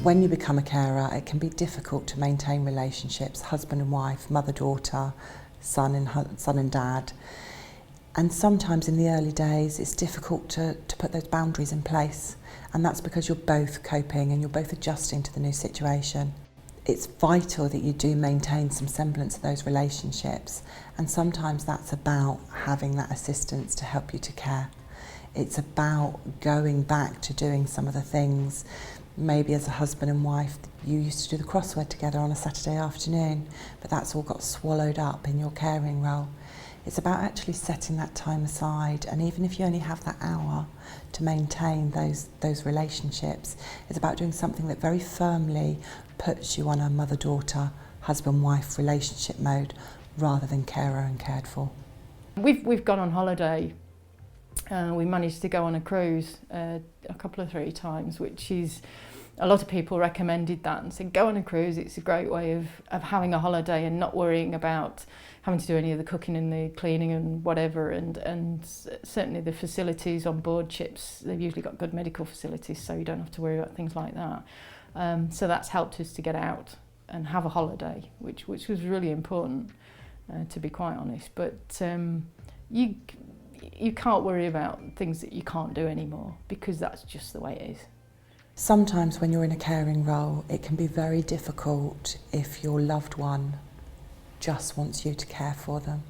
When you become a carer, it can be difficult to maintain relationships, husband and wife, mother-daughter, son and dad. And sometimes in the early days, it's difficult to put those boundaries in place. And that's because you're both coping and you're both adjusting to the new situation. It's vital that you do maintain some semblance of those relationships. And sometimes that's about having that assistance to help you to care. It's about going back to doing some of the things. Maybe as a husband and wife, you used to do the crossword together on a Saturday afternoon, but that's all got swallowed up in your caring role. It's about actually setting that time aside, and even if you only have that hour to maintain those relationships, it's about doing something that very firmly puts you on a mother-daughter, husband-wife relationship mode rather than carer and cared for. We've gone on holiday. We managed to go on a cruise a couple of 3 times, which is, a lot of people recommended that and said go on a cruise. It's a great way of having a holiday and not worrying about having to do any of the cooking and the cleaning and whatever, and certainly the facilities on board ships, they've usually got good medical facilities, so you don't have to worry about things like that. So that's helped us to get out and have a holiday, which was really important, to be quite honest. But you can't worry about things that you can't do anymore, because that's just the way it is. Sometimes when you're in a caring role, it can be very difficult if your loved one just wants you to care for them.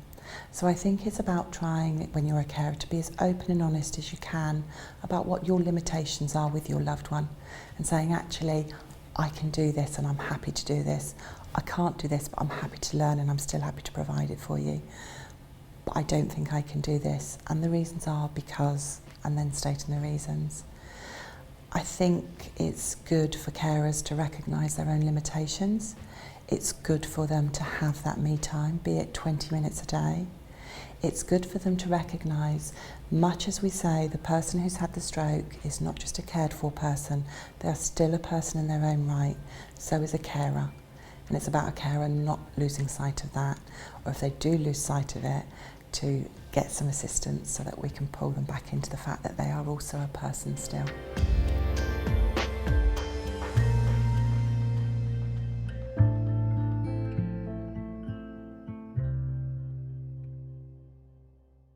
So I think it's about trying, when you're a carer, to be as open and honest as you can about what your limitations are with your loved one, and saying, actually, I can do this and I'm happy to do this. I can't do this, but I'm happy to learn and I'm still happy to provide it for you. But I don't think I can do this, and the reasons are because, and then stating the reasons. I think it's good for carers to recognise their own limitations. It's good for them to have that me time, be it 20 minutes a day. It's good for them to recognise, much as we say the person who's had the stroke is not just a cared for person, they are still a person in their own right, so is a carer. And it's about a carer not losing sight of that, or if they do lose sight of it, to get some assistance so that we can pull them back into the fact that they are also a person still.